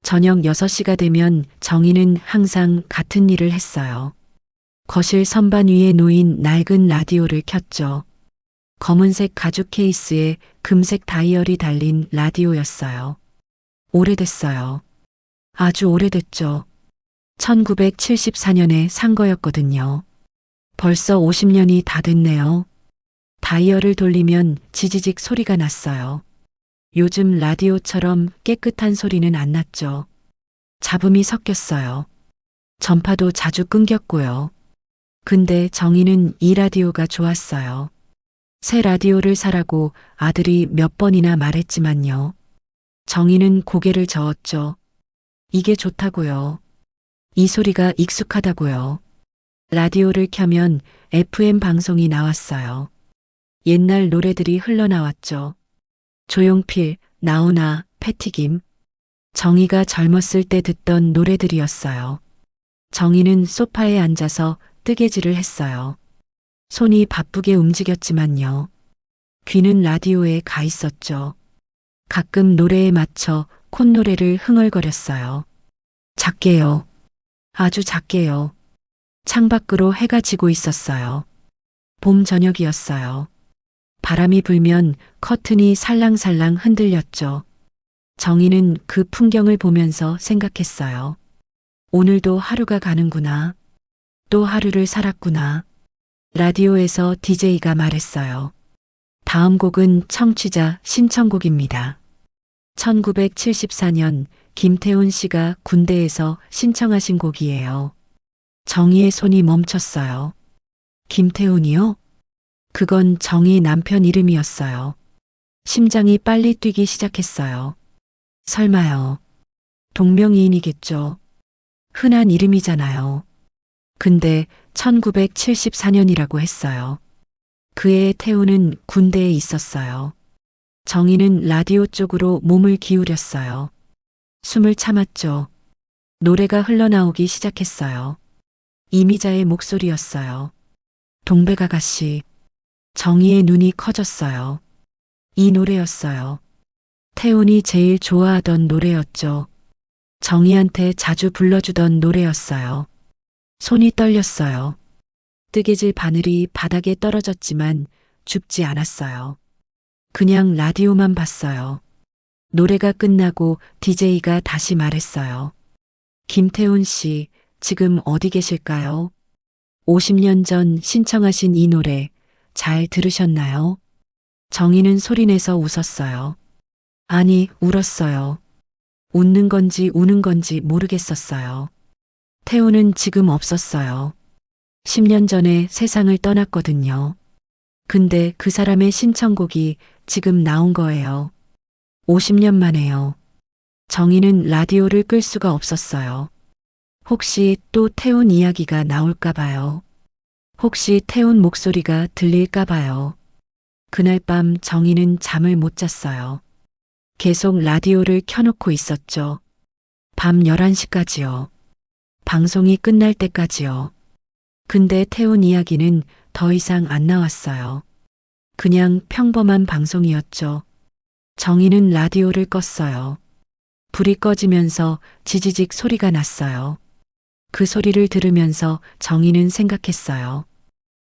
저녁 6시가 되면 정희는 항상 같은 일을 했어요. 거실 선반 위에 놓인 낡은 라디오를 켰죠. 검은색 가죽 케이스에 금색 다이얼이 달린 라디오였어요. 오래됐어요. 아주 오래됐죠. 1974년에 산 거였거든요. 벌써 50년이 다 됐네요. 다이얼을 돌리면 지지직 소리가 났어요. 요즘 라디오처럼 깨끗한 소리는 안 났죠. 잡음이 섞였어요. 전파도 자주 끊겼고요. 근데 정희는 이 라디오가 좋았어요. 새 라디오를 사라고 아들이 몇 번이나 말했지만요. 정희는 고개를 저었죠. 이게 좋다고요. 이 소리가 익숙하다고요. 라디오를 켜면 FM 방송이 나왔어요. 옛날 노래들이 흘러나왔죠. 조용필, 나훈아, 패티김. 정희가 젊었을 때 듣던 노래들이었어요. 정희는 소파에 앉아서 뜨개질을 했어요. 손이 바쁘게 움직였지만요. 귀는 라디오에 가 있었죠. 가끔 노래에 맞춰 콧노래를 흥얼거렸어요. 작게요. 아주 작게요. 창밖으로 해가 지고 있었어요. 봄 저녁이었어요. 바람이 불면 커튼이 살랑살랑 흔들렸죠. 정희는 그 풍경을 보면서 생각했어요. 오늘도 하루가 가는구나. 또 하루를 살았구나. 라디오에서 DJ가 말했어요. 다음 곡은 청취자 신청곡입니다. 1974년 김태훈 씨가 군대에서 신청하신 곡이에요. 정희의 손이 멈췄어요. 김태훈이요? 그건 정희 남편 이름이었어요. 심장이 빨리 뛰기 시작했어요. 설마요. 동명이인이겠죠. 흔한 이름이잖아요. 근데 1974년이라고 했어요. 그 해에 태우는 군대에 있었어요. 정희는 라디오 쪽으로 몸을 기울였어요. 숨을 참았죠. 노래가 흘러나오기 시작했어요. 이미자의 목소리였어요. 동백아가씨. 정희의 눈이 커졌어요. 이 노래였어요. 태훈이 제일 좋아하던 노래였죠. 정희한테 자주 불러주던 노래였어요. 손이 떨렸어요. 뜨개질 바늘이 바닥에 떨어졌지만 줍지 않았어요. 그냥 라디오만 봤어요. 노래가 끝나고 DJ가 다시 말했어요. 김태훈 씨, 지금 어디 계실까요? 50년 전 신청하신 이 노래 잘 들으셨나요? 정희는 소리내서 웃었어요. 아니, 울었어요. 웃는 건지 우는 건지 모르겠었어요. 태훈은 지금 없었어요. 10년 전에 세상을 떠났거든요. 근데 그 사람의 신청곡이 지금 나온 거예요. 50년 만에요. 정희는 라디오를 끌 수가 없었어요. 혹시 또 태훈 이야기가 나올까 봐요. 혹시 태훈 목소리가 들릴까 봐요. 그날 밤 정희는 잠을 못 잤어요. 계속 라디오를 켜놓고 있었죠. 밤 11시까지요. 방송이 끝날 때까지요. 근데 태훈 이야기는 더 이상 안 나왔어요. 그냥 평범한 방송이었죠. 정희는 라디오를 껐어요. 불이 꺼지면서 지지직 소리가 났어요. 그 소리를 들으면서 정희는 생각했어요.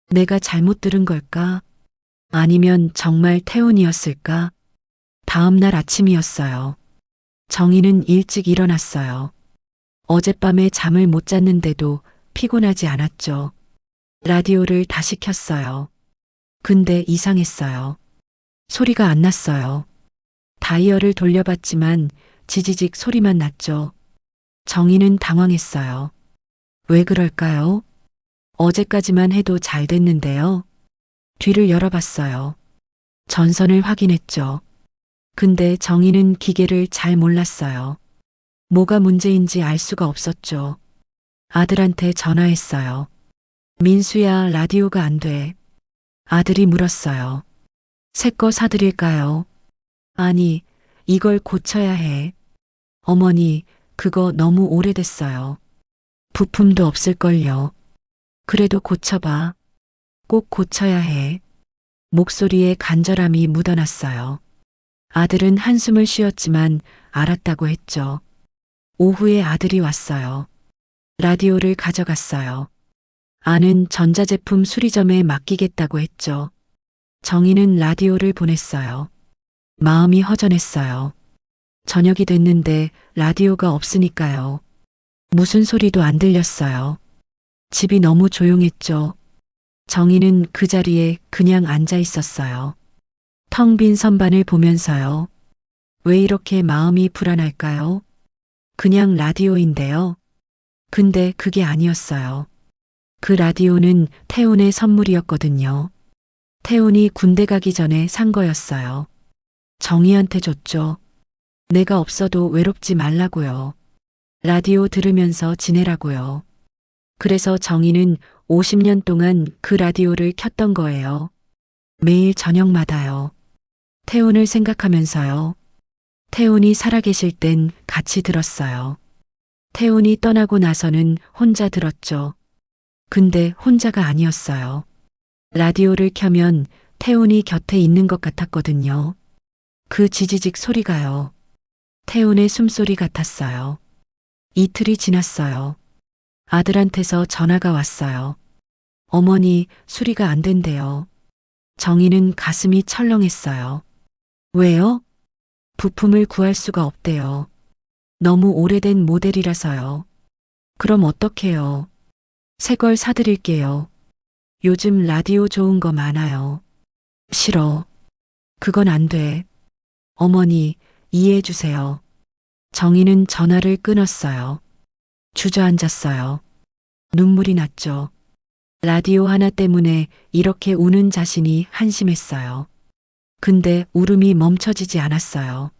내가 잘못 들은 걸까? 아니면 정말 태훈이었을까? 다음 날 아침이었어요. 정희는 일찍 일어났어요. 어젯밤에 잠을 못 잤는데도 피곤하지 않았죠. 라디오를 다시 켰어요. 근데 이상했어요. 소리가 안 났어요. 다이얼을 돌려봤지만 지지직 소리만 났죠. 정희는 당황했어요. 왜 그럴까요? 어제까지만 해도 잘 됐는데요. 뒤를 열어봤어요. 전선을 확인했죠. 근데 정희는 기계를 잘 몰랐어요. 뭐가 문제인지 알 수가 없었죠. 아들한테 전화했어요. 민수야, 라디오가 안 돼. 아들이 물었어요. 새 거 사드릴까요? 아니, 이걸 고쳐야 해. 어머니, 그거 너무 오래됐어요. 부품도 없을걸요. 그래도 고쳐봐. 꼭 고쳐야 해. 목소리에 간절함이 묻어났어요. 아들은 한숨을 쉬었지만 알았다고 했죠. 오후에 아들이 왔어요. 라디오를 가져갔어요. 아는 전자제품 수리점에 맡기겠다고 했죠. 정희는 라디오를 보냈어요. 마음이 허전했어요. 저녁이 됐는데 라디오가 없으니까요. 무슨 소리도 안 들렸어요. 집이 너무 조용했죠. 정희는 그 자리에 그냥 앉아 있었어요. 텅 빈 선반을 보면서요. 왜 이렇게 마음이 불안할까요? 그냥 라디오인데요. 근데 그게 아니었어요. 그 라디오는 태훈의 선물이었거든요. 태훈이 군대 가기 전에 산 거였어요. 정희한테 줬죠. 내가 없어도 외롭지 말라고요. 라디오 들으면서 지내라고요. 그래서 정희는 50년 동안 그 라디오를 켰던 거예요. 매일 저녁마다요. 태훈을 생각하면서요. 태훈이 살아계실 땐 같이 들었어요. 태훈이 떠나고 나서는 혼자 들었죠. 근데 혼자가 아니었어요. 라디오를 켜면 태훈이 곁에 있는 것 같았거든요. 그 지지직 소리가요. 태훈의 숨소리 같았어요. 이틀이 지났어요. 아들한테서 전화가 왔어요. 어머니, 수리가 안 된대요. 정희는 가슴이 철렁했어요. 왜요? 부품을 구할 수가 없대요. 너무 오래된 모델이라서요. 그럼 어떡해요? 새 걸 사드릴게요. 요즘 라디오 좋은 거 많아요. 싫어. 그건 안 돼. 어머니, 이해해 주세요. 정희는 전화를 끊었어요. 주저앉았어요. 눈물이 났죠. 라디오 하나 때문에 이렇게 우는 자신이 한심했어요. 근데 울음이 멈춰지지 않았어요.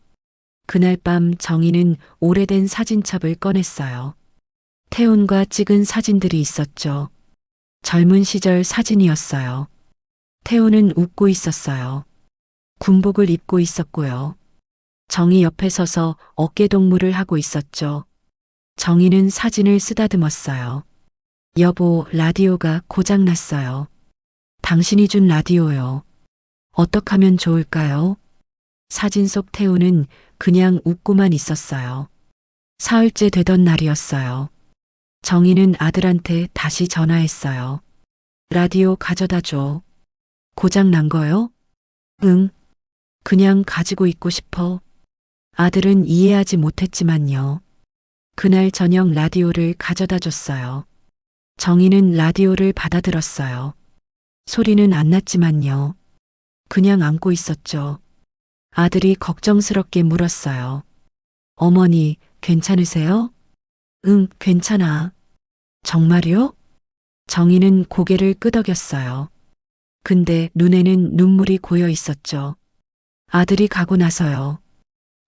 그날 밤 정희는 오래된 사진첩을 꺼냈어요. 태훈과 찍은 사진들이 있었죠. 젊은 시절 사진이었어요. 태훈은 웃고 있었어요. 군복을 입고 있었고요. 정희 옆에 서서 어깨동무를 하고 있었죠. 정희는 사진을 쓰다듬었어요. 여보, 라디오가 고장났어요. 당신이 준 라디오요. 어떡하면 좋을까요? 사진 속 태훈은 그냥 웃고만 있었어요. 사흘째 되던 날이었어요. 정희는 아들한테 다시 전화했어요. 라디오 가져다 줘. 고장 난 거요? 응. 그냥 가지고 있고 싶어. 아들은 이해하지 못했지만요. 그날 저녁 라디오를 가져다 줬어요. 정희는 라디오를 받아들었어요. 소리는 안 났지만요. 그냥 안고 있었죠. 아들이 걱정스럽게 물었어요. 어머니, 괜찮으세요? 응, 괜찮아. 정말요? 정희는 고개를 끄덕였어요. 근데 눈에는 눈물이 고여 있었죠. 아들이 가고 나서요.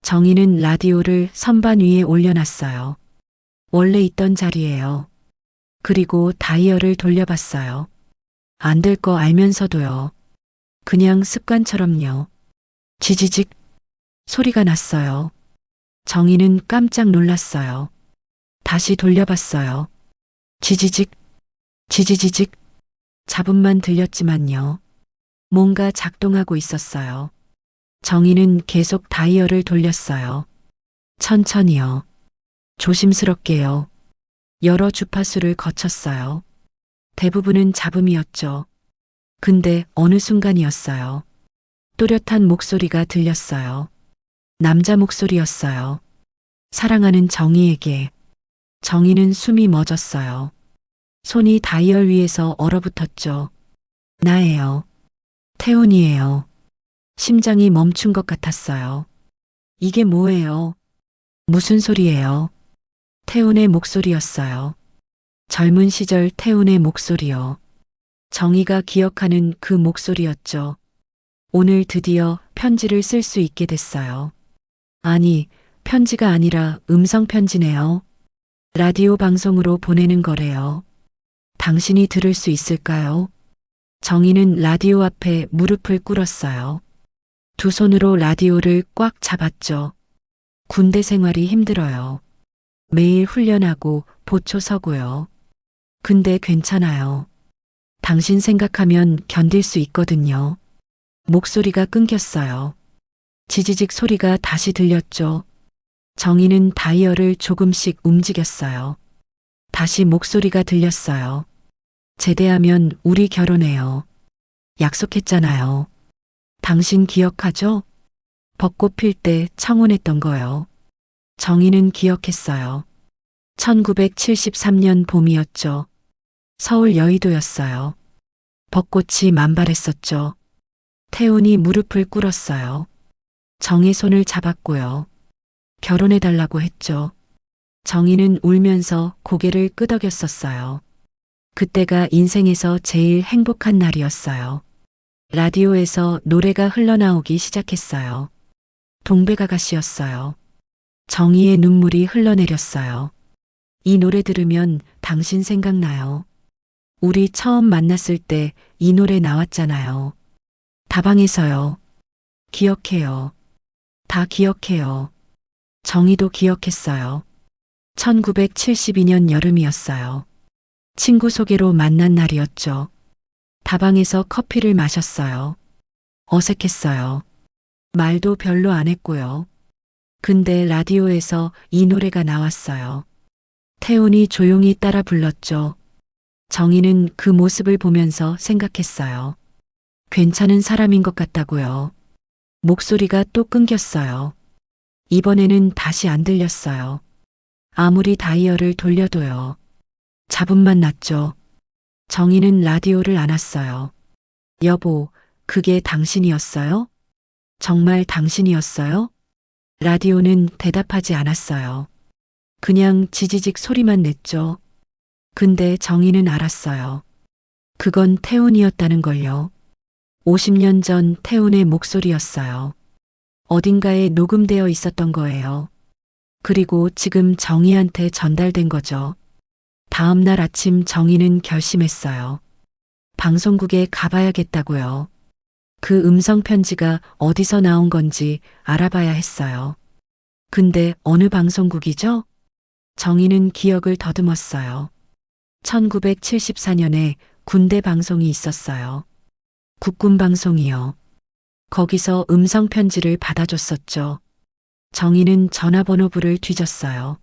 정희는 라디오를 선반 위에 올려놨어요. 원래 있던 자리예요. 그리고 다이얼을 돌려봤어요. 안 될 거 알면서도요. 그냥 습관처럼요. 지지직 소리가 났어요. 정희는 깜짝 놀랐어요. 다시 돌려봤어요. 지지직, 지지지직. 잡음만 들렸지만요. 뭔가 작동하고 있었어요. 정희는 계속 다이얼을 돌렸어요. 천천히요. 조심스럽게요. 여러 주파수를 거쳤어요. 대부분은 잡음이었죠. 근데 어느 순간이었어요. 또렷한 목소리가 들렸어요. 남자 목소리였어요. 사랑하는 정희에게. 정희는 숨이 멎었어요. 손이 다이얼 위에서 얼어붙었죠. 나예요. 태훈이에요. 심장이 멈춘 것 같았어요. 이게 뭐예요? 무슨 소리예요? 태훈의 목소리였어요. 젊은 시절 태훈의 목소리요. 정희가 기억하는 그 목소리였죠. 오늘 드디어 편지를 쓸 수 있게 됐어요. 아니, 편지가 아니라 음성 편지네요. 라디오 방송으로 보내는 거래요. 당신이 들을 수 있을까요? 정희는 라디오 앞에 무릎을 꿇었어요. 두 손으로 라디오를 꽉 잡았죠. 군대 생활이 힘들어요. 매일 훈련하고 보초 서고요. 근데 괜찮아요. 당신 생각하면 견딜 수 있거든요. 목소리가 끊겼어요. 지지직 소리가 다시 들렸죠. 정희는 다이얼을 조금씩 움직였어요. 다시 목소리가 들렸어요. 제대하면 우리 결혼해요. 약속했잖아요. 당신 기억하죠? 벚꽃 필 때 청혼했던 거요. 정희는 기억했어요. 1973년 봄이었죠. 서울 여의도였어요. 벚꽃이 만발했었죠. 태훈이 무릎을 꿇었어요. 정의 손을 잡았고요. 결혼해달라고 했죠. 정희는 울면서 고개를 끄덕였었어요. 그때가 인생에서 제일 행복한 날이었어요. 라디오에서 노래가 흘러나오기 시작했어요. 동백아가씨였어요. 정희의 눈물이 흘러내렸어요. 이 노래 들으면 당신 생각나요. 우리 처음 만났을 때 이 노래 나왔잖아요. 다방에서요. 기억해요. 다 기억해요. 정희도 기억했어요. 1972년 여름이었어요. 친구 소개로 만난 날이었죠. 다방에서 커피를 마셨어요. 어색했어요. 말도 별로 안 했고요. 근데 라디오에서 이 노래가 나왔어요. 태훈이 조용히 따라 불렀죠. 정희는 그 모습을 보면서 생각했어요. 괜찮은 사람인 것 같다고요. 목소리가 또 끊겼어요. 이번에는 다시 안 들렸어요. 아무리 다이얼을 돌려도요. 잡음만 났죠. 정희는 라디오를 안았어요. 여보, 그게 당신이었어요? 정말 당신이었어요? 라디오는 대답하지 않았어요. 그냥 지지직 소리만 냈죠. 근데 정희는 알았어요. 그건 태훈이었다는 걸요. 50년 전 태훈의 목소리였어요. 어딘가에 녹음되어 있었던 거예요. 그리고 지금 정희한테 전달된 거죠. 다음 날 아침 정희는 결심했어요. 방송국에 가봐야겠다고요. 그 음성 편지가 어디서 나온 건지 알아봐야 했어요. 근데 어느 방송국이죠? 정희는 기억을 더듬었어요. 1974년에 군대 방송이 있었어요. 국군 방송이요. 거기서 음성 편지를 받아줬었죠. 정희는 전화번호부를 뒤졌어요.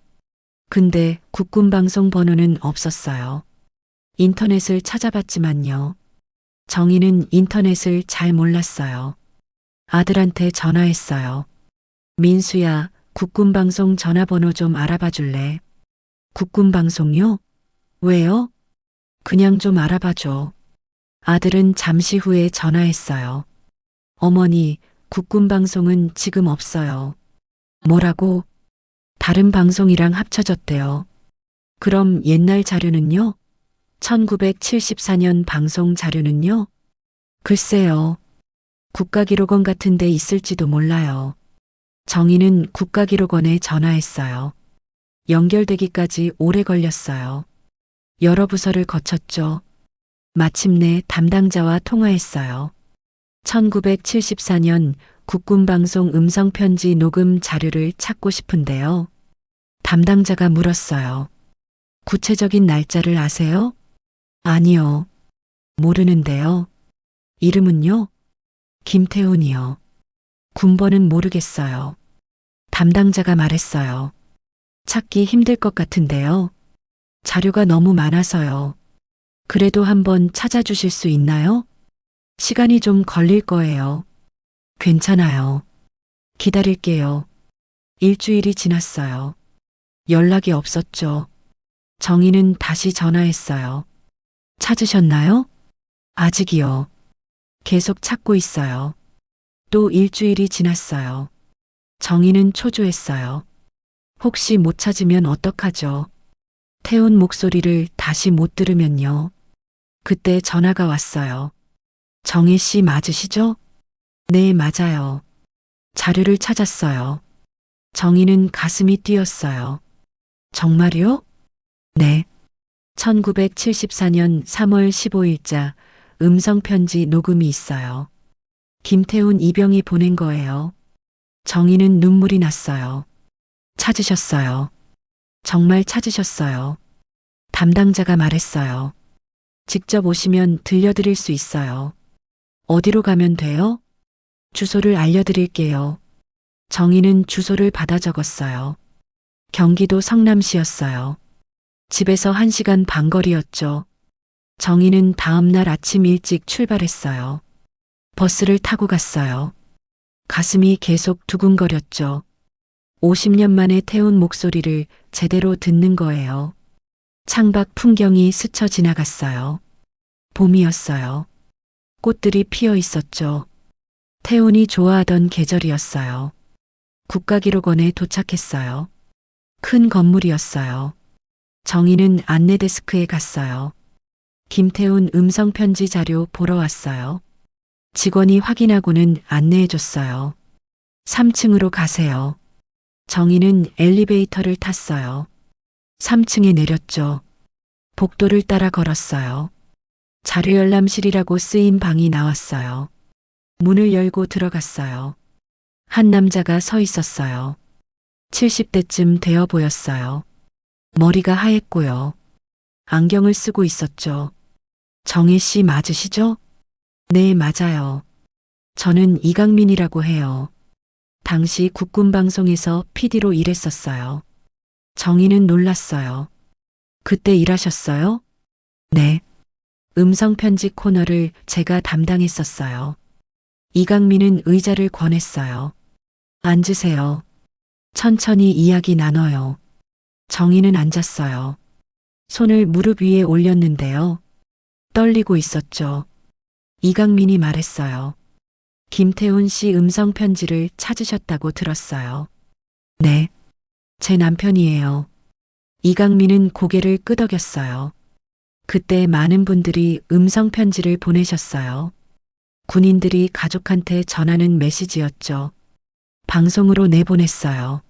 근데 국군 방송 번호는 없었어요. 인터넷을 찾아봤지만요. 정희는 인터넷을 잘 몰랐어요. 아들한테 전화했어요. 민수야, 국군 방송 전화번호 좀 알아봐 줄래? 국군 방송요? 왜요? 그냥 좀 알아봐줘. 아들은 잠시 후에 전화했어요. 어머니, 국군 방송은 지금 없어요. 뭐라고? 다른 방송이랑 합쳐졌대요. 그럼 옛날 자료는요? 1974년 방송 자료는요? 글쎄요. 국가기록원 같은 데 있을지도 몰라요. 정희는 국가기록원에 전화했어요. 연결되기까지 오래 걸렸어요. 여러 부서를 거쳤죠. 마침내 담당자와 통화했어요. 1974년 국군방송 음성편지 녹음 자료를 찾고 싶은데요. 담당자가 물었어요. 구체적인 날짜를 아세요? 아니요. 모르는데요. 이름은요? 김태훈이요. 군번은 모르겠어요. 담당자가 말했어요. 찾기 힘들 것 같은데요. 자료가 너무 많아서요. 그래도 한번 찾아주실 수 있나요? 시간이 좀 걸릴 거예요. 괜찮아요. 기다릴게요. 일주일이 지났어요. 연락이 없었죠. 정희는 다시 전화했어요. 찾으셨나요? 아직이요. 계속 찾고 있어요. 또 일주일이 지났어요. 정희는 초조했어요. 혹시 못 찾으면 어떡하죠? 태훈 목소리를 다시 못 들으면요. 그때 전화가 왔어요. 정혜 씨 맞으시죠? 네, 맞아요. 자료를 찾았어요. 정희는 가슴이 뛰었어요. 정말요? 네. 1974년 3월 15일자 음성편지 녹음이 있어요. 김태훈 이병이 보낸 거예요. 정희는 눈물이 났어요. 찾으셨어요. 정말 찾으셨어요. 담당자가 말했어요. 직접 오시면 들려드릴 수 있어요. 어디로 가면 돼요? 주소를 알려드릴게요. 정희는 주소를 받아 적었어요. 경기도 성남시였어요. 집에서 1시간 반 거리였죠. 정희는 다음날 아침 일찍 출발했어요. 버스를 타고 갔어요. 가슴이 계속 두근거렸죠. 50년 만에 태운 목소리를 제대로 듣는 거예요. 창밖 풍경이 스쳐 지나갔어요. 봄이었어요. 꽃들이 피어 있었죠. 태훈이 좋아하던 계절이었어요. 국가기록원에 도착했어요. 큰 건물이었어요. 정희는 안내 데스크에 갔어요. 김태훈 음성편지 자료 보러 왔어요. 직원이 확인하고는 안내해줬어요. 3층으로 가세요. 정희는 엘리베이터를 탔어요. 3층에 내렸죠. 복도를 따라 걸었어요. 자료열람실이라고 쓰인 방이 나왔어요. 문을 열고 들어갔어요. 한 남자가 서 있었어요. 70대쯤 되어 보였어요. 머리가 하얗고요. 안경을 쓰고 있었죠. 정혜 씨 맞으시죠? 네, 맞아요. 저는 이강민이라고 해요. 당시 국군방송에서 PD로 일했었어요. 정희는 놀랐어요. 그때 일하셨어요? 네. 음성편지 코너를 제가 담당했었어요. 이강민은 의자를 권했어요. 앉으세요. 천천히 이야기 나눠요. 정희는 앉았어요. 손을 무릎 위에 올렸는데요. 떨리고 있었죠. 이강민이 말했어요. 김태훈 씨 음성편지를 찾으셨다고 들었어요. 네. 제 남편이에요. 이강민은 고개를 끄덕였어요. 그때 많은 분들이 음성편지를 보내셨어요. 군인들이 가족한테 전하는 메시지였죠. 방송으로 내보냈어요.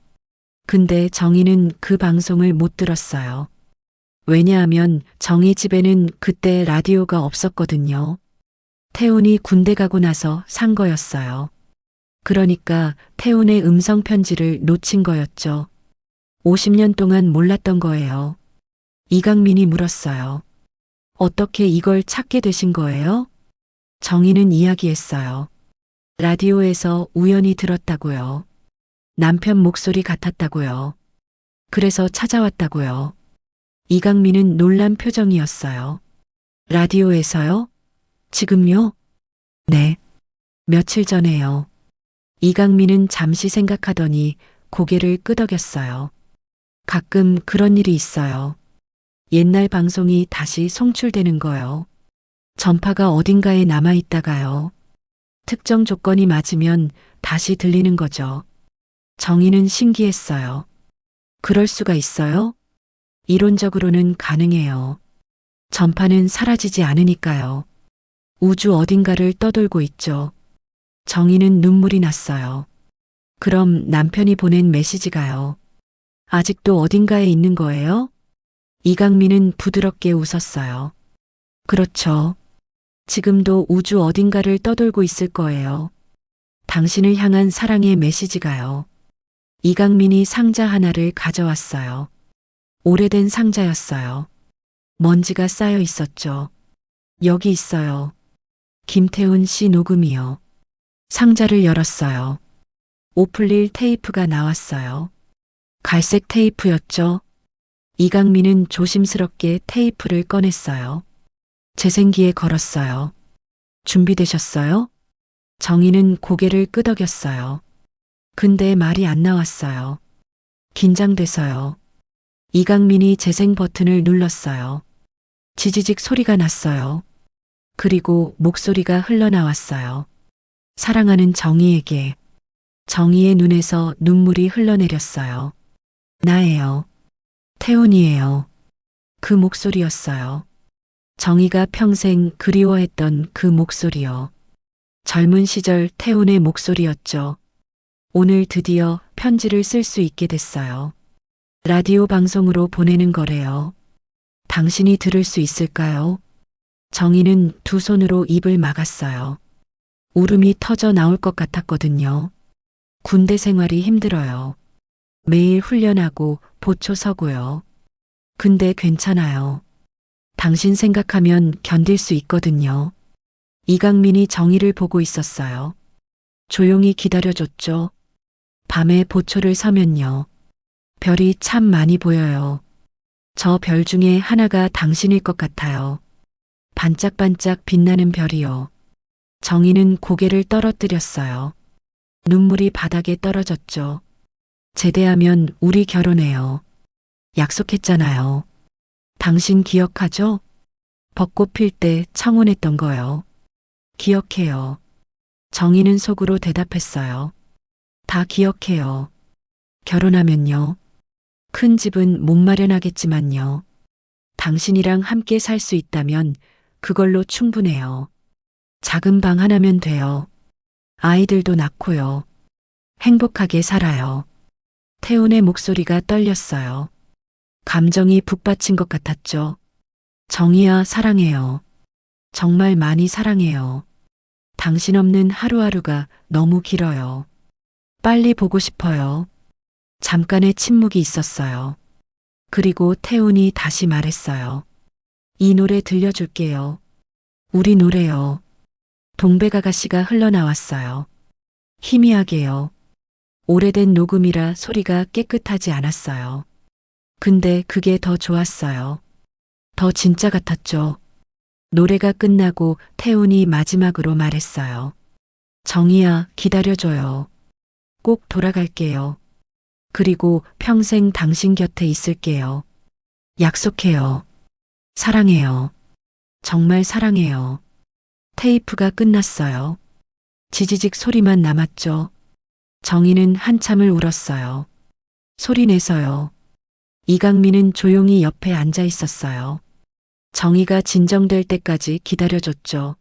근데 정희는 그 방송을 못 들었어요. 왜냐하면 정희 집에는 그때 라디오가 없었거든요. 태훈이 군대 가고 나서 산 거였어요. 그러니까 태훈의 음성편지를 놓친 거였죠. 50년 동안 몰랐던 거예요. 이강민이 물었어요. 어떻게 이걸 찾게 되신 거예요? 정희는 이야기했어요. 라디오에서 우연히 들었다고요. 남편 목소리 같았다고요. 그래서 찾아왔다고요. 이강민은 놀란 표정이었어요. 라디오에서요? 지금요? 네. 며칠 전에요. 이강민은 잠시 생각하더니 고개를 끄덕였어요. 가끔 그런 일이 있어요. 옛날 방송이 다시 송출되는 거요. 전파가 어딘가에 남아있다가요. 특정 조건이 맞으면 다시 들리는 거죠. 정희는 신기했어요. 그럴 수가 있어요? 이론적으로는 가능해요. 전파는 사라지지 않으니까요. 우주 어딘가를 떠돌고 있죠. 정희는 눈물이 났어요. 그럼 남편이 보낸 메시지가요. 아직도 어딘가에 있는 거예요? 이강민은 부드럽게 웃었어요. 그렇죠. 지금도 우주 어딘가를 떠돌고 있을 거예요. 당신을 향한 사랑의 메시지가요. 이강민이 상자 하나를 가져왔어요. 오래된 상자였어요. 먼지가 쌓여 있었죠. 여기 있어요. 김태훈 씨 녹음이요. 상자를 열었어요. 오플릴 테이프가 나왔어요. 갈색 테이프였죠. 이강민은 조심스럽게 테이프를 꺼냈어요. 재생기에 걸었어요. 준비되셨어요? 정희는 고개를 끄덕였어요. 근데 말이 안 나왔어요. 긴장돼서요. 이강민이 재생 버튼을 눌렀어요. 지지직 소리가 났어요. 그리고 목소리가 흘러나왔어요. 사랑하는 정희에게. 정희의 눈에서 눈물이 흘러내렸어요. 나예요. 태훈이에요. 그 목소리였어요. 정희가 평생 그리워했던 그 목소리요. 젊은 시절 태훈의 목소리였죠. 오늘 드디어 편지를 쓸 수 있게 됐어요. 라디오 방송으로 보내는 거래요. 당신이 들을 수 있을까요? 정희는 두 손으로 입을 막았어요. 울음이 터져 나올 것 같았거든요. 군대 생활이 힘들어요. 매일 훈련하고 보초 서고요. 근데 괜찮아요. 당신 생각하면 견딜 수 있거든요. 이강민이 정희를 보고 있었어요. 조용히 기다려줬죠. 밤에 보초를 서면요. 별이 참 많이 보여요. 저 별 중에 하나가 당신일 것 같아요. 반짝반짝 빛나는 별이요. 정희는 고개를 떨어뜨렸어요. 눈물이 바닥에 떨어졌죠. 제대하면 우리 결혼해요. 약속했잖아요. 당신 기억하죠? 벚꽃 필 때 청혼했던 거요. 기억해요. 정희는 속으로 대답했어요. 다 기억해요. 결혼하면요. 큰 집은 못 마련하겠지만요. 당신이랑 함께 살 수 있다면 그걸로 충분해요. 작은 방 하나면 돼요. 아이들도 낳고요. 행복하게 살아요. 태훈의 목소리가 떨렸어요. 감정이 북받친 것 같았죠. 정희야, 사랑해요. 정말 많이 사랑해요. 당신 없는 하루하루가 너무 길어요. 빨리 보고 싶어요. 잠깐의 침묵이 있었어요. 그리고 태훈이 다시 말했어요. 이 노래 들려줄게요. 우리 노래요. 동백아가씨가 흘러나왔어요. 희미하게요. 오래된 녹음이라 소리가 깨끗하지 않았어요. 근데 그게 더 좋았어요. 더 진짜 같았죠. 노래가 끝나고 태훈이 마지막으로 말했어요. 정희야, 기다려줘요. 꼭 돌아갈게요. 그리고 평생 당신 곁에 있을게요. 약속해요. 사랑해요. 정말 사랑해요. 테이프가 끝났어요. 지지직 소리만 남았죠. 정희는 한참을 울었어요. 소리내서요. 이강민은 조용히 옆에 앉아 있었어요. 정희가 진정될 때까지 기다려줬죠.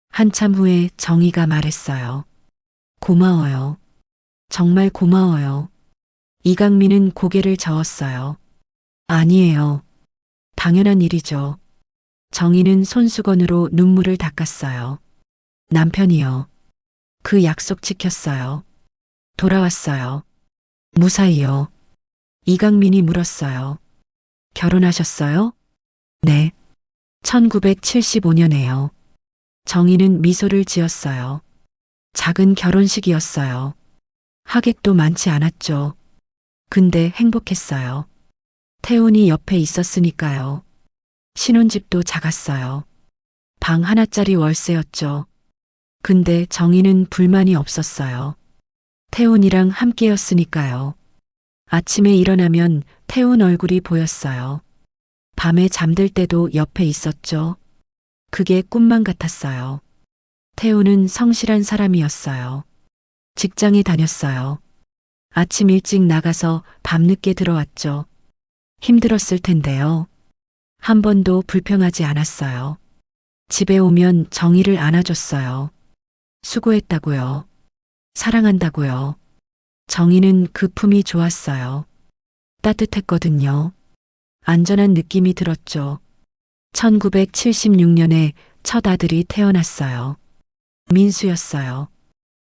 한참 후에 정희가 말했어요. 고마워요. 정말 고마워요. 이강민은 고개를 저었어요. 아니에요. 당연한 일이죠. 정희는 손수건으로 눈물을 닦았어요. 남편이요. 그 약속 지켰어요. 돌아왔어요. 무사히요. 이강민이 물었어요. 결혼하셨어요? 네. 1975년에요. 정희는 미소를 지었어요. 작은 결혼식이었어요. 하객도 많지 않았죠. 근데 행복했어요. 태훈이 옆에 있었으니까요. 신혼집도 작았어요. 방 하나짜리 월세였죠. 근데 정희는 불만이 없었어요. 태훈이랑 함께였으니까요. 아침에 일어나면 태훈 얼굴이 보였어요. 밤에 잠들 때도 옆에 있었죠. 그게 꿈만 같았어요. 태훈은 성실한 사람이었어요. 직장에 다녔어요. 아침 일찍 나가서 밤늦게 들어왔죠. 힘들었을 텐데요. 한 번도 불평하지 않았어요. 집에 오면 정희를 안아줬어요. 수고했다고요. 사랑한다고요. 정희는 그 품이 좋았어요. 따뜻했거든요. 안전한 느낌이 들었죠. 1976년에 첫 아들이 태어났어요. 민수였어요.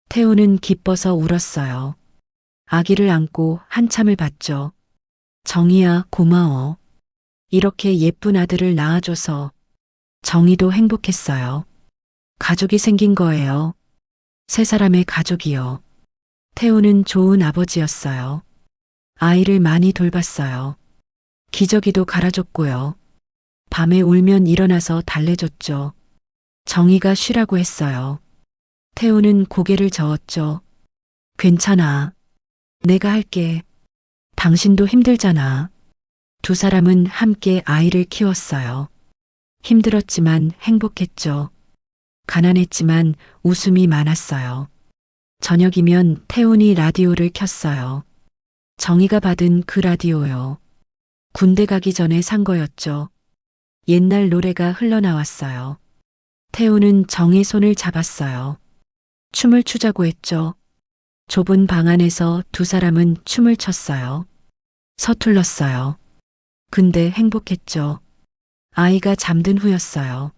태우는 기뻐서 울었어요. 아기를 안고 한참을 봤죠. 정희야, 고마워. 이렇게 예쁜 아들을 낳아줘서. 정희도 행복했어요. 가족이 생긴 거예요. 세 사람의 가족이요. 태우는 좋은 아버지였어요. 아이를 많이 돌봤어요. 기저귀도 갈아줬고요. 밤에 울면 일어나서 달래줬죠. 정희가 쉬라고 했어요. 태우는 고개를 저었죠. 괜찮아. 내가 할게. 당신도 힘들잖아. 두 사람은 함께 아이를 키웠어요. 힘들었지만 행복했죠. 가난했지만 웃음이 많았어요. 저녁이면 태훈이 라디오를 켰어요. 정희가 받은 그 라디오요. 군대 가기 전에 산 거였죠. 옛날 노래가 흘러나왔어요. 태훈은 정의 손을 잡았어요. 춤을 추자고 했죠. 좁은 방 안에서 두 사람은 춤을 췄어요. 서툴렀어요. 근데 행복했죠. 아이가 잠든 후였어요.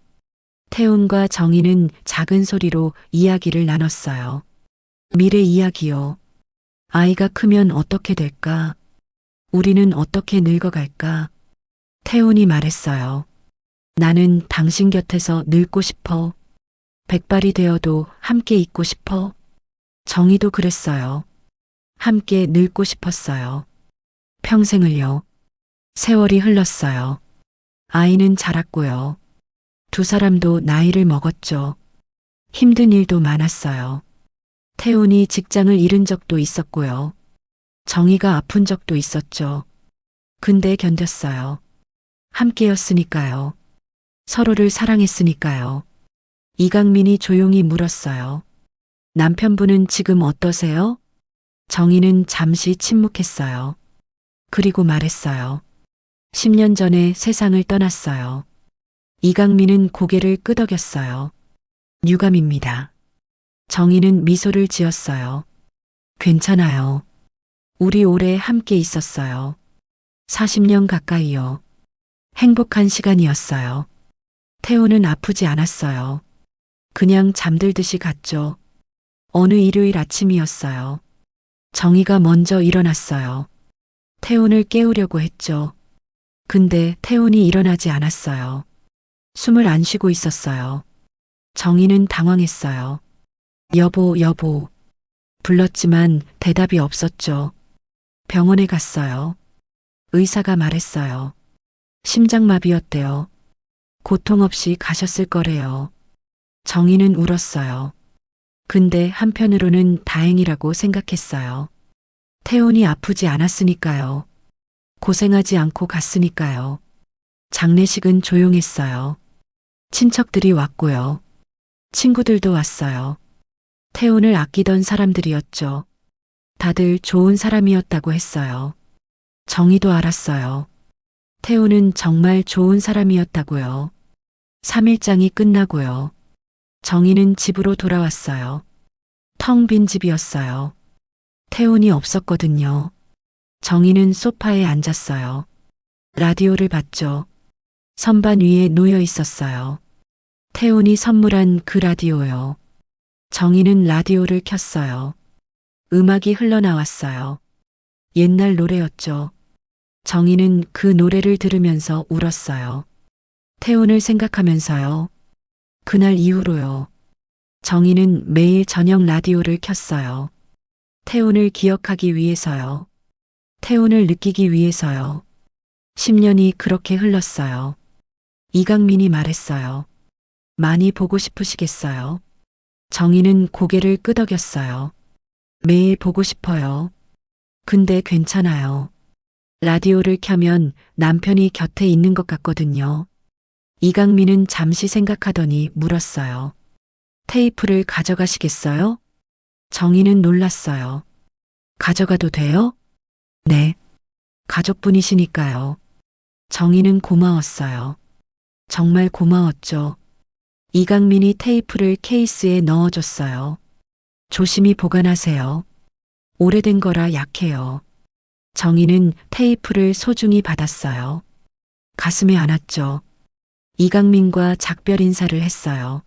태훈과 정희는 작은 소리로 이야기를 나눴어요. 미래 이야기요. 아이가 크면 어떻게 될까? 우리는 어떻게 늙어갈까? 태훈이 말했어요. 나는 당신 곁에서 늙고 싶어. 백발이 되어도 함께 있고 싶어. 정희도 그랬어요. 함께 늙고 싶었어요. 평생을요. 세월이 흘렀어요. 아이는 자랐고요. 두 사람도 나이를 먹었죠. 힘든 일도 많았어요. 태훈이 직장을 잃은 적도 있었고요. 정희가 아픈 적도 있었죠. 근데 견뎠어요. 함께였으니까요. 서로를 사랑했으니까요. 이강민이 조용히 물었어요. 남편분은 지금 어떠세요? 정희는 잠시 침묵했어요. 그리고 말했어요. 10년 전에 세상을 떠났어요. 이강민은 고개를 끄덕였어요. 유감입니다. 정희는 미소를 지었어요. 괜찮아요. 우리 오래 함께 있었어요. 40년 가까이요. 행복한 시간이었어요. 태호는 아프지 않았어요. 그냥 잠들듯이 갔죠. 어느 일요일 아침이었어요. 정희가 먼저 일어났어요. 태훈을 깨우려고 했죠. 근데 태훈이 일어나지 않았어요. 숨을 안 쉬고 있었어요. 정희는 당황했어요. 여보, 여보. 불렀지만 대답이 없었죠. 병원에 갔어요. 의사가 말했어요. 심장마비였대요. 고통 없이 가셨을 거래요. 정희는 울었어요. 근데 한편으로는 다행이라고 생각했어요. 태훈이 아프지 않았으니까요. 고생하지 않고 갔으니까요. 장례식은 조용했어요. 친척들이 왔고요. 친구들도 왔어요. 태훈을 아끼던 사람들이었죠. 다들 좋은 사람이었다고 했어요. 정희도 알았어요. 태훈은 정말 좋은 사람이었다고요. 3일장이 끝나고요. 정희는 집으로 돌아왔어요. 텅 빈 집이었어요. 태훈이 없었거든요. 정희는 소파에 앉았어요. 라디오를 봤죠. 선반 위에 놓여 있었어요. 태훈이 선물한 그 라디오요. 정희는 라디오를 켰어요. 음악이 흘러나왔어요. 옛날 노래였죠. 정희는 그 노래를 들으면서 울었어요. 태훈을 생각하면서요. 그날 이후로요. 정희는 매일 저녁 라디오를 켰어요. 태훈을 기억하기 위해서요. 태훈을 느끼기 위해서요. 10년이 그렇게 흘렀어요. 이강민이 말했어요. 많이 보고 싶으시겠어요? 정희는 고개를 끄덕였어요. 매일 보고 싶어요. 근데 괜찮아요. 라디오를 켜면 남편이 곁에 있는 것 같거든요. 이강민은 잠시 생각하더니 물었어요. 테이프를 가져가시겠어요? 정희는 놀랐어요. 가져가도 돼요? 네. 가족분이시니까요. 정희는 고마웠어요. 정말 고마웠죠. 이강민이 테이프를 케이스에 넣어줬어요. 조심히 보관하세요. 오래된 거라 약해요. 정희는 테이프를 소중히 받았어요. 가슴에 안았죠. 이강민과 작별 인사를 했어요.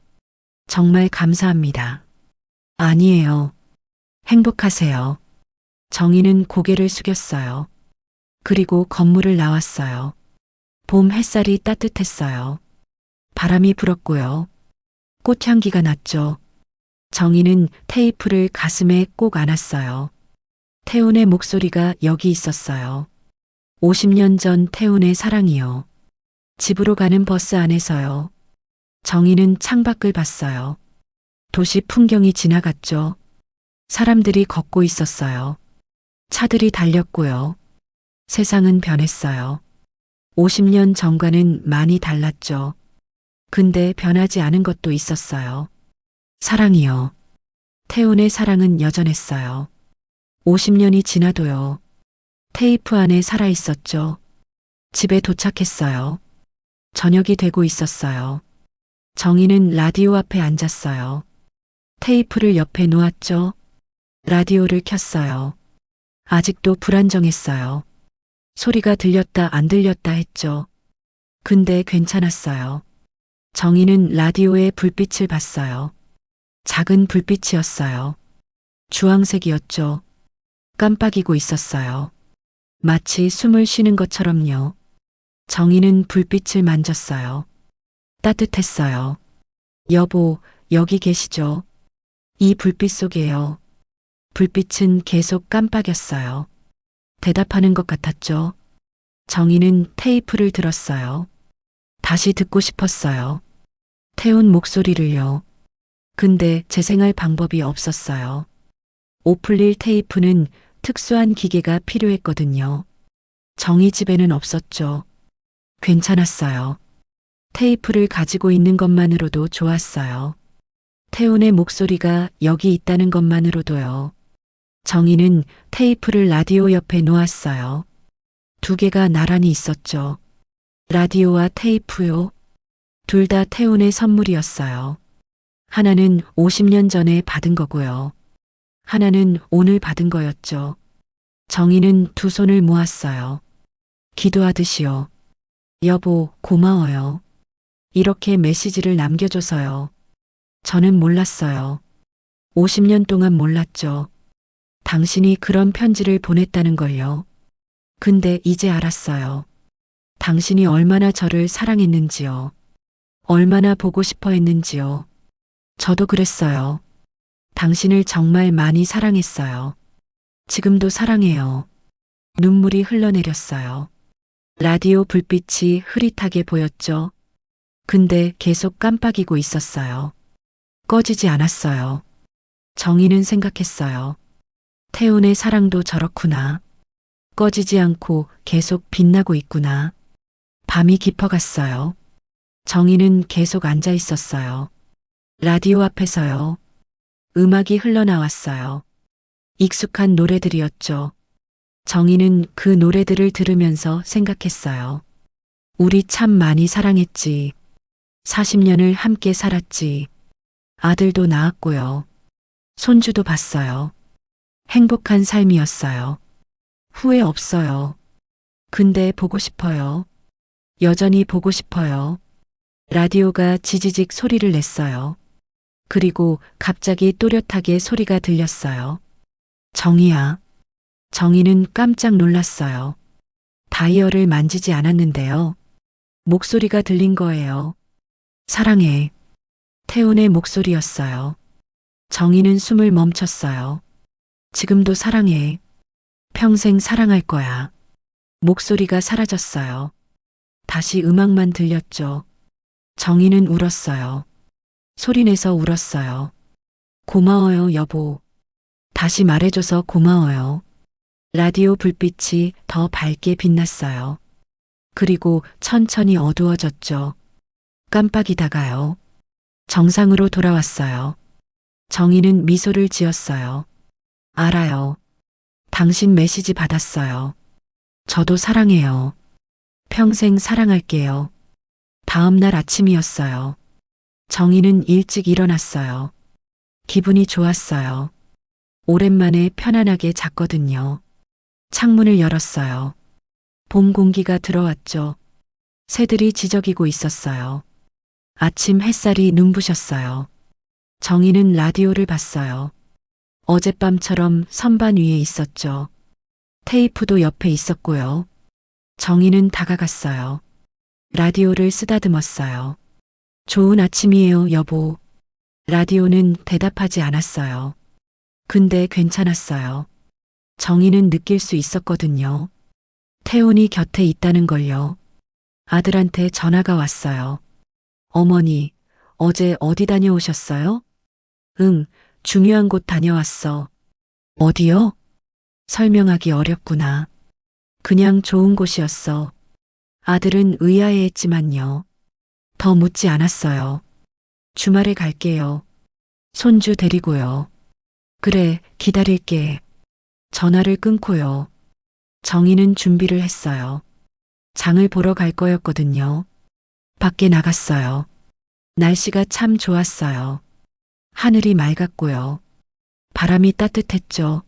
정말 감사합니다. 아니에요. 행복하세요. 정희는 고개를 숙였어요. 그리고 건물을 나왔어요. 봄 햇살이 따뜻했어요. 바람이 불었고요. 꽃향기가 났죠. 정희는 테이프를 가슴에 꼭 안았어요. 태훈의 목소리가 여기 있었어요. 50년 전 태훈의 사랑이요. 집으로 가는 버스 안에서요. 정희는 창밖을 봤어요. 도시 풍경이 지나갔죠. 사람들이 걷고 있었어요. 차들이 달렸고요. 세상은 변했어요. 50년 전과는 많이 달랐죠. 근데 변하지 않은 것도 있었어요. 사랑이요. 태훈의 사랑은 여전했어요. 50년이 지나도요. 테이프 안에 살아 있었죠. 집에 도착했어요. 저녁이 되고 있었어요. 정희는 라디오 앞에 앉았어요. 테이프를 옆에 놓았죠. 라디오를 켰어요. 아직도 불안정했어요. 소리가 들렸다 안 들렸다 했죠. 근데 괜찮았어요. 정희는 라디오의 불빛을 봤어요. 작은 불빛이었어요. 주황색이었죠. 깜빡이고 있었어요. 마치 숨을 쉬는 것처럼요. 정희는 불빛을 만졌어요. 따뜻했어요. 여보, 여기 계시죠? 이 불빛 속에요. 불빛은 계속 깜빡였어요. 대답하는 것 같았죠. 정희는 테이프를 들었어요. 다시 듣고 싶었어요. 태운 목소리를요. 근데 재생할 방법이 없었어요. 오플릴 테이프는 특수한 기계가 필요했거든요. 정희 집에는 없었죠. 괜찮았어요. 테이프를 가지고 있는 것만으로도 좋았어요. 태훈의 목소리가 여기 있다는 것만으로도요. 정희는 테이프를 라디오 옆에 놓았어요. 두 개가 나란히 있었죠. 라디오와 테이프요. 둘 다 태훈의 선물이었어요. 하나는 50년 전에 받은 거고요. 하나는 오늘 받은 거였죠. 정희는 두 손을 모았어요. 기도하듯이요. 여보, 고마워요. 이렇게 메시지를 남겨줘서요. 저는 몰랐어요. 50년 동안 몰랐죠. 당신이 그런 편지를 보냈다는 걸요. 근데 이제 알았어요. 당신이 얼마나 저를 사랑했는지요. 얼마나 보고 싶어 했는지요. 저도 그랬어요. 당신을 정말 많이 사랑했어요. 지금도 사랑해요. 눈물이 흘러내렸어요. 라디오 불빛이 흐릿하게 보였죠. 근데 계속 깜빡이고 있었어요. 꺼지지 않았어요. 정희는 생각했어요. 태훈의 사랑도 저렇구나. 꺼지지 않고 계속 빛나고 있구나. 밤이 깊어갔어요. 정희는 계속 앉아 있었어요. 라디오 앞에서요. 음악이 흘러나왔어요. 익숙한 노래들이었죠. 정희는 그 노래들을 들으면서 생각했어요. 우리 참 많이 사랑했지. 40년을 함께 살았지. 아들도 낳았고요. 손주도 봤어요. 행복한 삶이었어요. 후회 없어요. 근데 보고 싶어요. 여전히 보고 싶어요. 라디오가 지지직 소리를 냈어요. 그리고 갑자기 또렷하게 소리가 들렸어요. 정희야. 정희는 깜짝 놀랐어요. 다이얼을 만지지 않았는데요. 목소리가 들린 거예요. 사랑해. 태훈의 목소리였어요. 정희는 숨을 멈췄어요. 지금도 사랑해. 평생 사랑할 거야. 목소리가 사라졌어요. 다시 음악만 들렸죠. 정희는 울었어요. 소리내서 울었어요. 고마워요, 여보. 다시 말해줘서 고마워요. 라디오 불빛이 더 밝게 빛났어요. 그리고 천천히 어두워졌죠. 깜빡이다가요. 정상으로 돌아왔어요. 정희는 미소를 지었어요. 알아요. 당신 메시지 받았어요. 저도 사랑해요. 평생 사랑할게요. 다음 날 아침이었어요. 정희는 일찍 일어났어요. 기분이 좋았어요. 오랜만에 편안하게 잤거든요. 창문을 열었어요. 봄 공기가 들어왔죠. 새들이 지저귀고 있었어요. 아침 햇살이 눈부셨어요. 정희는 라디오를 봤어요. 어젯밤처럼 선반 위에 있었죠. 테이프도 옆에 있었고요. 정희는 다가갔어요. 라디오를 쓰다듬었어요. 좋은 아침이에요, 여보. 라디오는 대답하지 않았어요. 근데 괜찮았어요. 정희는 느낄 수 있었거든요. 태훈이 곁에 있다는 걸요. 아들한테 전화가 왔어요. 어머니, 어제 어디 다녀오셨어요? 응, 중요한 곳 다녀왔어. 어디요? 설명하기 어렵구나. 그냥 좋은 곳이었어. 아들은 의아해했지만요. 더 묻지 않았어요. 주말에 갈게요. 손주 데리고요. 그래, 기다릴게. 전화를 끊고요. 정희는 준비를 했어요. 장을 보러 갈 거였거든요. 밖에 나갔어요. 날씨가 참 좋았어요. 하늘이 맑았고요. 바람이 따뜻했죠.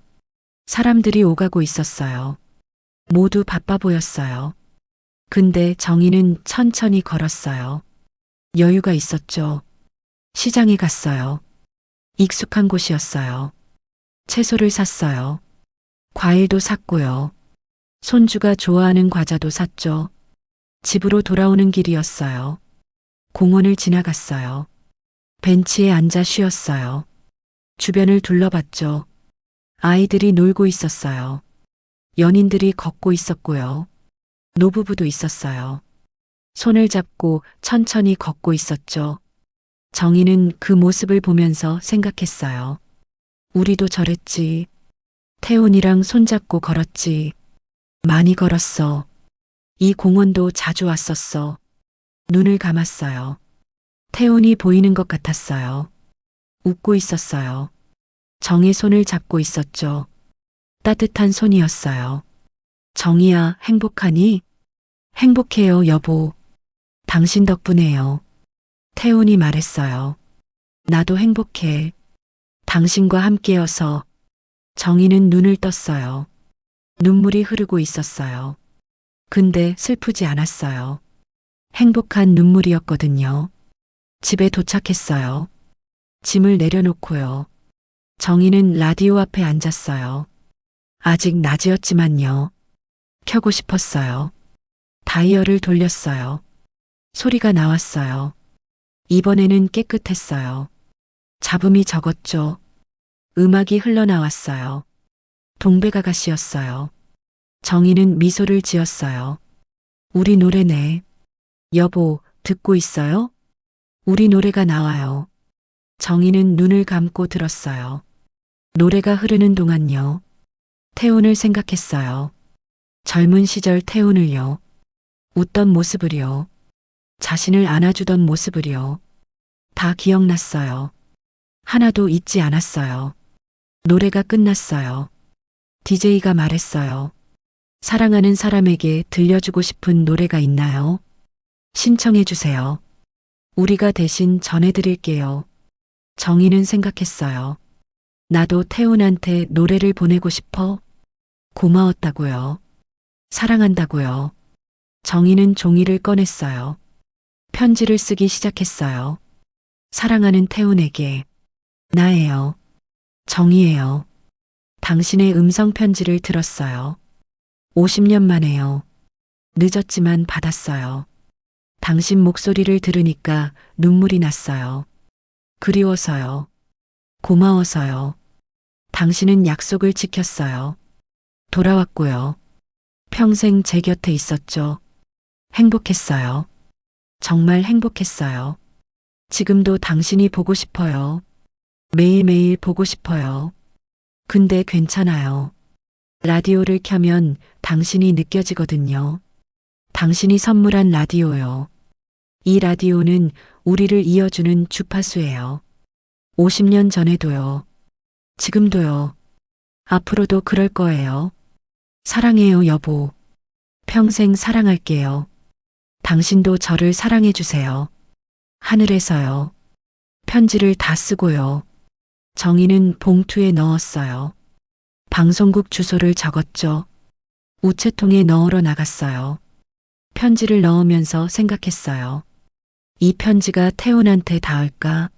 사람들이 오가고 있었어요. 모두 바빠 보였어요. 근데 정희는 천천히 걸었어요. 여유가 있었죠. 시장에 갔어요. 익숙한 곳이었어요. 채소를 샀어요. 과일도 샀고요. 손주가 좋아하는 과자도 샀죠. 집으로 돌아오는 길이었어요. 공원을 지나갔어요. 벤치에 앉아 쉬었어요. 주변을 둘러봤죠. 아이들이 놀고 있었어요. 연인들이 걷고 있었고요. 노부부도 있었어요. 손을 잡고 천천히 걷고 있었죠. 정희는 그 모습을 보면서 생각했어요. 우리도 저랬지. 태훈이랑 손잡고 걸었지. 많이 걸었어. 이 공원도 자주 왔었어. 눈을 감았어요. 태훈이 보이는 것 같았어요. 웃고 있었어요. 정의 손을 잡고 있었죠. 따뜻한 손이었어요. 정희야, 행복하니? 행복해요, 여보. 당신 덕분에요. 태훈이 말했어요. 나도 행복해. 당신과 함께여서. 정희는 눈을 떴어요. 눈물이 흐르고 있었어요. 근데 슬프지 않았어요. 행복한 눈물이었거든요. 집에 도착했어요. 짐을 내려놓고요. 정희는 라디오 앞에 앉았어요. 아직 낮이었지만요. 켜고 싶었어요. 다이얼을 돌렸어요. 소리가 나왔어요. 이번에는 깨끗했어요. 잡음이 적었죠. 음악이 흘러나왔어요. 동백아가씨였어요. 정희는 미소를 지었어요. 우리 노래네. 여보, 듣고 있어요? 우리 노래가 나와요. 정희는 눈을 감고 들었어요. 노래가 흐르는 동안요. 태훈을 생각했어요. 젊은 시절 태훈을요. 웃던 모습을요. 자신을 안아주던 모습을요. 다 기억났어요. 하나도 잊지 않았어요. 노래가 끝났어요. DJ가 말했어요. 사랑하는 사람에게 들려주고 싶은 노래가 있나요? 신청해 주세요. 우리가 대신 전해드릴게요. 정희는 생각했어요. 나도 태훈한테 노래를 보내고 싶어. 고마웠다고요. 사랑한다고요. 정희는 종이를 꺼냈어요. 편지를 쓰기 시작했어요. 사랑하는 태훈에게. 나예요. 정희예요. 당신의 음성 편지를 들었어요. 50년 만에요. 늦었지만 받았어요. 당신 목소리를 들으니까 눈물이 났어요. 그리워서요. 고마워서요. 당신은 약속을 지켰어요. 돌아왔고요. 평생 제 곁에 있었죠. 행복했어요. 정말 행복했어요. 지금도 당신이 보고 싶어요. 매일매일 보고 싶어요. 근데 괜찮아요. 라디오를 켜면 당신이 느껴지거든요. 당신이 선물한 라디오요. 이 라디오는 우리를 이어주는 주파수예요. 50년 전에도요. 지금도요. 앞으로도 그럴 거예요. 사랑해요, 여보. 평생 사랑할게요. 당신도 저를 사랑해 주세요. 하늘에서요. 편지를 다 쓰고요. 정희는 봉투에 넣었어요. 방송국 주소를 적었죠. 우체통에 넣으러 나갔어요. 편지를 넣으면서 생각했어요. 이 편지가 태훈한테 닿을까?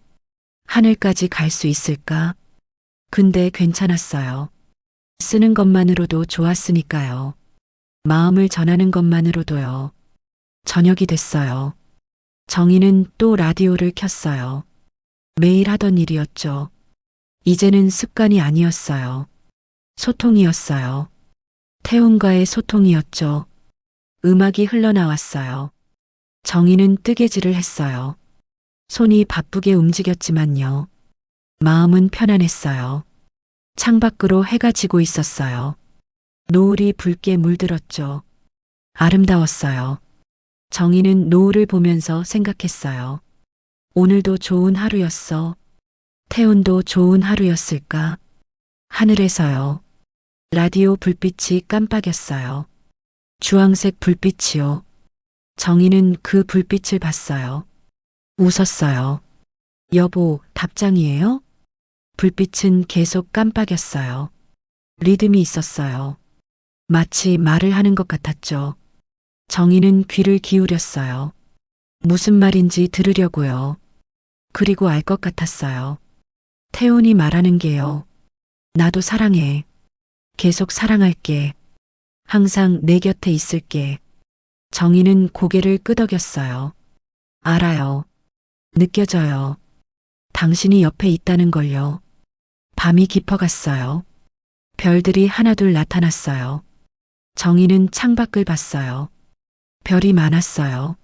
하늘까지 갈 수 있을까? 근데 괜찮았어요. 쓰는 것만으로도 좋았으니까요. 마음을 전하는 것만으로도요. 저녁이 됐어요. 정희는 또 라디오를 켰어요. 매일 하던 일이었죠. 이제는 습관이 아니었어요. 소통이었어요. 태훈과의 소통이었죠. 음악이 흘러나왔어요. 정희는 뜨개질을 했어요. 손이 바쁘게 움직였지만요. 마음은 편안했어요. 창밖으로 해가 지고 있었어요. 노을이 붉게 물들었죠. 아름다웠어요. 정희는 노을을 보면서 생각했어요. 오늘도 좋은 하루였어. 태훈도 좋은 하루였을까? 하늘에서요. 라디오 불빛이 깜빡였어요. 주황색 불빛이요. 정희는 그 불빛을 봤어요. 웃었어요. 여보, 답장이에요? 불빛은 계속 깜빡였어요. 리듬이 있었어요. 마치 말을 하는 것 같았죠. 정희는 귀를 기울였어요. 무슨 말인지 들으려고요. 그리고 알 것 같았어요. 태훈이 말하는 게요. 나도 사랑해. 계속 사랑할게. 항상 내 곁에 있을게. 정희는 고개를 끄덕였어요. 알아요. 느껴져요. 당신이 옆에 있다는 걸요. 밤이 깊어갔어요. 별들이 하나둘 나타났어요. 정희는 창밖을 봤어요. 별이 많았어요.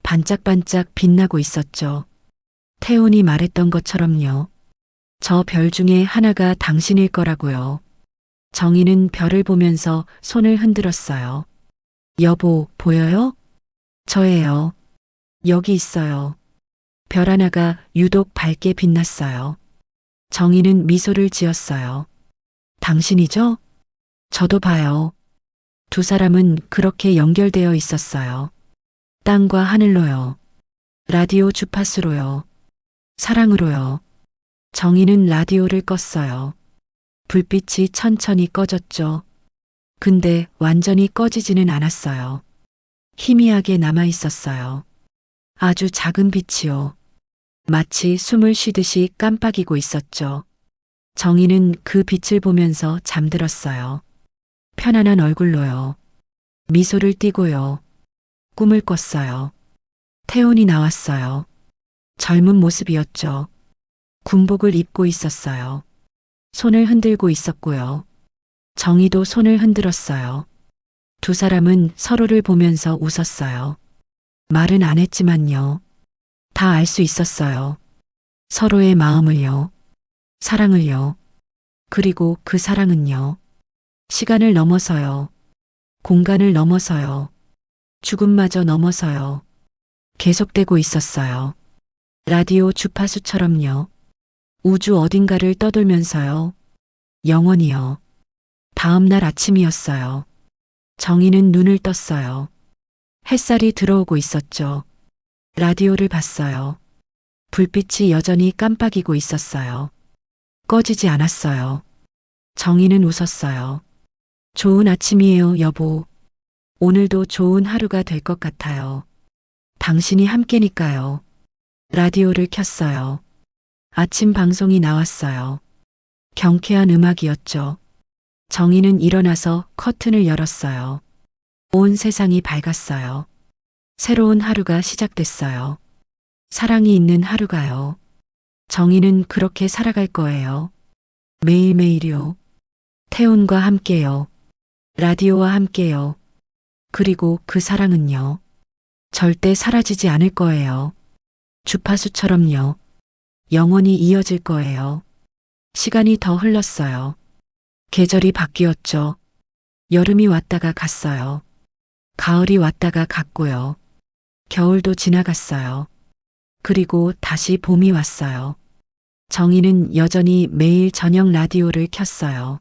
반짝반짝 빛나고 있었죠. 태훈이 말했던 것처럼요. 저 별 중에 하나가 당신일 거라고요. 정희는 별을 보면서 손을 흔들었어요. 여보, 보여요? 저예요. 여기 있어요. 별 하나가 유독 밝게 빛났어요. 정희는 미소를 지었어요. 당신이죠? 저도 봐요. 두 사람은 그렇게 연결되어 있었어요. 땅과 하늘로요. 라디오 주파수로요. 사랑으로요. 정희는 라디오를 껐어요. 불빛이 천천히 꺼졌죠. 근데 완전히 꺼지지는 않았어요. 희미하게 남아 있었어요. 아주 작은 빛이요. 마치 숨을 쉬듯이 깜빡이고 있었죠. 정희는 그 빛을 보면서 잠들었어요. 편안한 얼굴로요. 미소를 띠고요. 꿈을 꿨어요. 태훈이 나왔어요. 젊은 모습이었죠. 군복을 입고 있었어요. 손을 흔들고 있었고요. 정희도 손을 흔들었어요. 두 사람은 서로를 보면서 웃었어요. 말은 안 했지만요. 다 알 수 있었어요. 서로의 마음을요. 사랑을요. 그리고 그 사랑은요. 시간을 넘어서요. 공간을 넘어서요. 죽음마저 넘어서요. 계속되고 있었어요. 라디오 주파수처럼요. 우주 어딘가를 떠돌면서요. 영원히요. 다음 날 아침이었어요. 정희는 눈을 떴어요. 햇살이 들어오고 있었죠. 라디오를 봤어요. 불빛이 여전히 깜빡이고 있었어요. 꺼지지 않았어요. 정희는 웃었어요. 좋은 아침이에요, 여보. 오늘도 좋은 하루가 될 것 같아요. 당신이 함께니까요. 라디오를 켰어요. 아침 방송이 나왔어요. 경쾌한 음악이었죠. 정희는 일어나서 커튼을 열었어요. 온 세상이 밝았어요. 새로운 하루가 시작됐어요. 사랑이 있는 하루가요. 정희는 그렇게 살아갈 거예요. 매일매일요. 태훈과 함께요. 라디오와 함께요. 그리고 그 사랑은요. 절대 사라지지 않을 거예요. 주파수처럼요. 영원히 이어질 거예요. 시간이 더 흘렀어요. 계절이 바뀌었죠. 여름이 왔다가 갔어요. 가을이 왔다가 갔고요. 겨울도 지나갔어요. 그리고 다시 봄이 왔어요. 정희는 여전히 매일 저녁 라디오를 켰어요.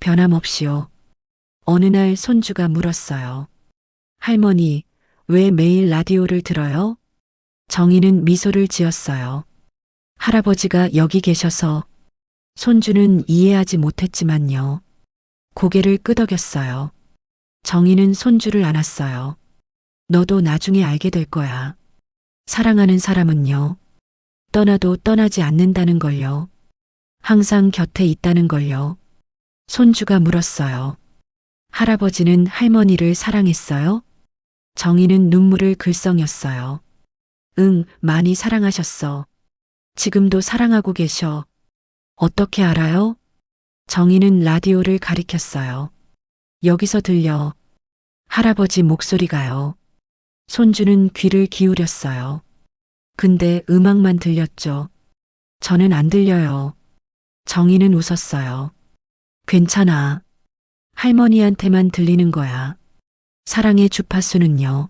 변함없이요. 어느 날 손주가 물었어요. 할머니, 왜 매일 라디오를 들어요? 정희는 미소를 지었어요. 할아버지가 여기 계셔서. 손주는 이해하지 못했지만요. 고개를 끄덕였어요. 정희는 손주를 안았어요. 너도 나중에 알게 될 거야. 사랑하는 사람은요. 떠나도 떠나지 않는다는 걸요. 항상 곁에 있다는 걸요. 손주가 물었어요. 할아버지는 할머니를 사랑했어요? 정희는 눈물을 글썽였어요. 응, 많이 사랑하셨어. 지금도 사랑하고 계셔. 어떻게 알아요? 정희는 라디오를 가리켰어요. 여기서 들려. 할아버지 목소리가요. 손주는 귀를 기울였어요. 근데 음악만 들렸죠. 저는 안 들려요. 정희는 웃었어요. 괜찮아. 할머니한테만 들리는 거야. 사랑의 주파수는요.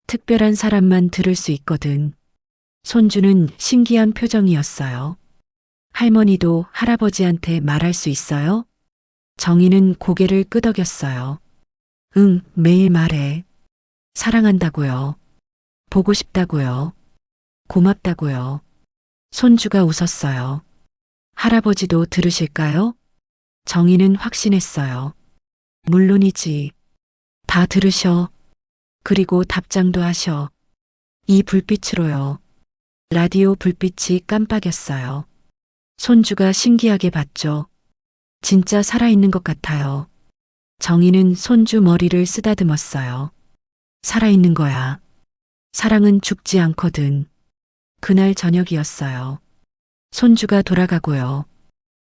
특별한 사람만 들을 수 있거든. 손주는 신기한 표정이었어요. 할머니도 할아버지한테 말할 수 있어요? 정희는 고개를 끄덕였어요. 응, 매일 말해. 사랑한다고요. 보고 싶다고요. 고맙다고요. 손주가 웃었어요. 할아버지도 들으실까요? 정희는 확신했어요. 물론이지. 다 들으셔. 그리고 답장도 하셔. 이 불빛으로요. 라디오 불빛이 깜빡였어요. 손주가 신기하게 봤죠. 진짜 살아있는 것 같아요. 정희는 손주 머리를 쓰다듬었어요. 살아있는 거야. 사랑은 죽지 않거든. 그날 저녁이었어요. 손주가 돌아가고요.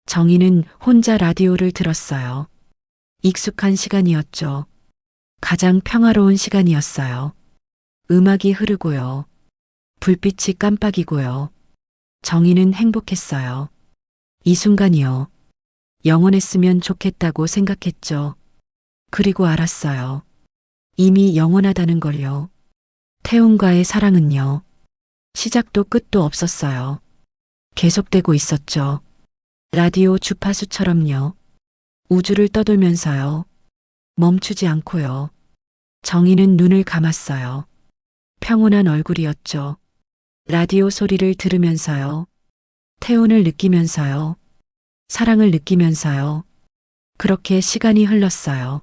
정희는 혼자 라디오를 들었어요. 익숙한 시간이었죠. 가장 평화로운 시간이었어요. 음악이 흐르고요. 불빛이 깜빡이고요. 정희는 행복했어요. 이 순간이요. 영원했으면 좋겠다고 생각했죠. 그리고 알았어요. 이미 영원하다는 걸요. 태훈과의 사랑은요. 시작도 끝도 없었어요. 계속되고 있었죠. 라디오 주파수처럼요. 우주를 떠돌면서요. 멈추지 않고요. 정희는 눈을 감았어요. 평온한 얼굴이었죠. 라디오 소리를 들으면서요. 태운을 느끼면서요. 사랑을 느끼면서요. 그렇게 시간이 흘렀어요.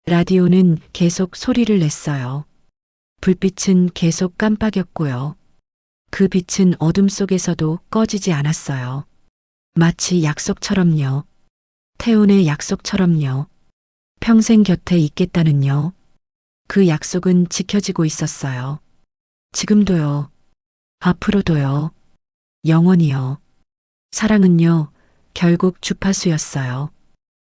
라디오는 계속 소리를 냈어요. 불빛은 계속 깜빡였고요. 그 빛은 어둠 속에서도 꺼지지 않았어요. 마치 약속처럼요. 태운의 약속처럼요. 평생 곁에 있겠다는요. 그 약속은 지켜지고 있었어요. 지금도요. 앞으로도요. 영원히요. 사랑은요. 결국 주파수였어요.